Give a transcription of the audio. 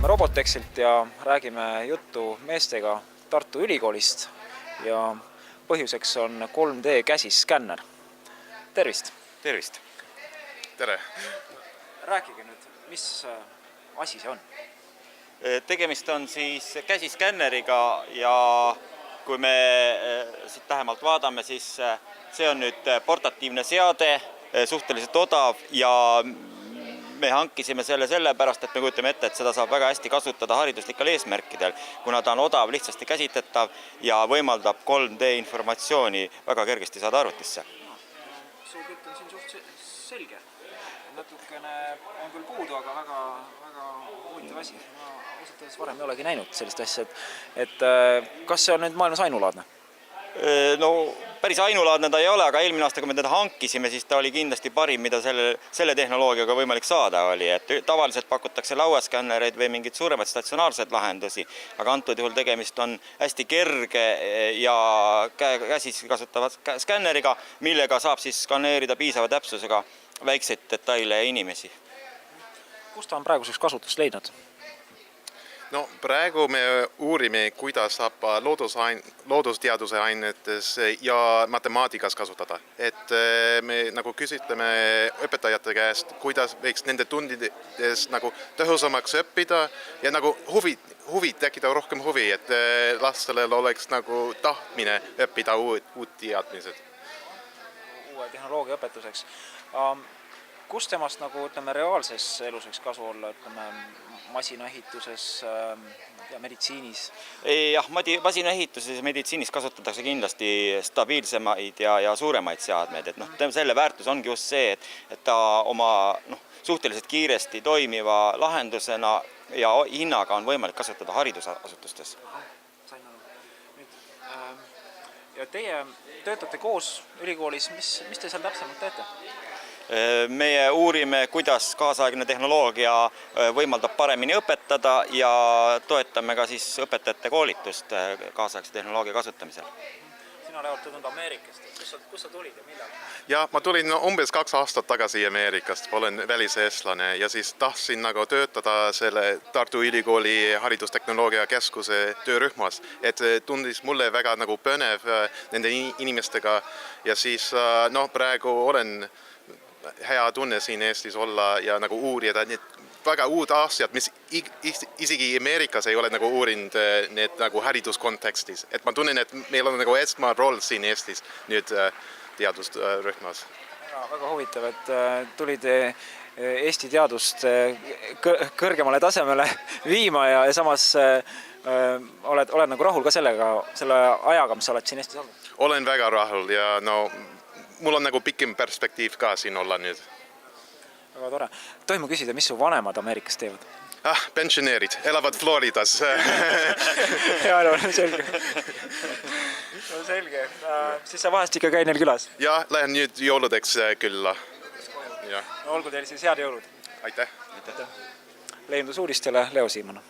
jätkame Robotexilt ja räägime juttu meestega Tartu Ülikoolist ja põhjuseks on 3D käsiskänner. Tervist! Tervist! Tere! Rääkige nüüd, mis asi see on? Tegemist on siis käsiskänneriga ja kui me siit lähemalt vaatame, siis see on nüüd portatiivne seade, suhteliselt odav ja me hankisime selle sellepärast, et me kujutame ette, et seda saab väga hästi kasutada hariduslikel eesmärkidel, kuna ta on odav, lihtsasti käsitetav ja võimaldab 3D informatsiooni väga kergesti saada arvutisse. Su pilt on siin suht selge. Natukene on küll puudu, aga väga huvitav asi. Ma ausalt öeldes varem ei olegi näinud sellist asja. Et kas see on nüüd maailmas ainulaadne? No päris ainulaadne ta ei ole, aga eelmine aasta, kui me teda hankisime, siis ta oli kindlasti parim, mida selle tehnoloogiaga võimalik saada oli. Et tavaliselt pakutakse lauaskännereid või mingid suuremad statsionaarseid lahendusi, aga antud juhul tegemist on hästi kerge ja käsis kasutava skänneriga, millega saab siis skaneerida piisava täpsusega väikseid detaile ja inimesi. Kus ta on praeguseks kasutust leidnud? No praegu me uurime, kuidas saab loodusteaduse ainetes ja matemaatikas kasutada. Et me nagu küsitleme õpetajate käest, kuidas võiks nende tundides nagu tõhusamaks õppida ja nagu huvi tekkida rohkem huvi, et lastele oleks nagu tahtmine õppida uut teadmised. Uue tehnoloogia õpetuseks. Kus temast nagu reaalses elus võiks kasu olla, masinaehituses ja meditsiinis? Jah, masinaehituses ja meditsiinis kasutatakse kindlasti stabiilsemaid ja suuremaid seadmeid. Selle väärtus ongi just see, et ta oma suhteliselt kiiresti toimiva lahendusena ja hinnaga on võimalik kasutada haridusasutustes. Sain aru. Ja teie töötate koos ülikoolis, mis te seal täpsemalt teete? Meie uurime, kuidas kaasaegne tehnoloogia võimaldab paremini õpetada ja toetame ka siis õpetajate koolitust kaasaegse tehnoloogia kasutamisel. Sina oled tulnud Ameerikast. Kus sa tulid ja millal? Ja ma tulin umbes 2 aastat tagasi Ameerikast. Olen väliseestlane ja siis tahtsin nagu töötada selle Tartu Ülikooli haridustehnoloogia keskuse töörühmas. Et tundis mulle väga nagu põnev nende inimestega ja siis praegu olen hea tunne siin Eestis olla ja nagu uurida need väga uud asjad, mis isegi Ameerikas ei ole nagu uurinud need nagu hariduskontekstis. Et ma tunnen, et meil on nagu esma roll siin Eestis nüüd teadusrühmas. Väga huvitav, et tulid Eesti teadust kõrgemale tasemele viima ja samas oled nagu rahul ka selle ajaga, mis sa oled siin Eestis olnud? Olen väga rahul ja mul on nagu pikem perspektiiv ka siin olla nüüd. Väga tore. Tohin ma küsida, mis su vanemad Ameerikas teevad? Pensioneerid, elavad Floridas. Jaa, selge. Selge. Siis sa vahest ikka käi neil külas? Ja, lähen nüüd jõuludeks külla. Olgu teil siis head jõulud. Aitäh. Leindus uudistele Leo Siimann.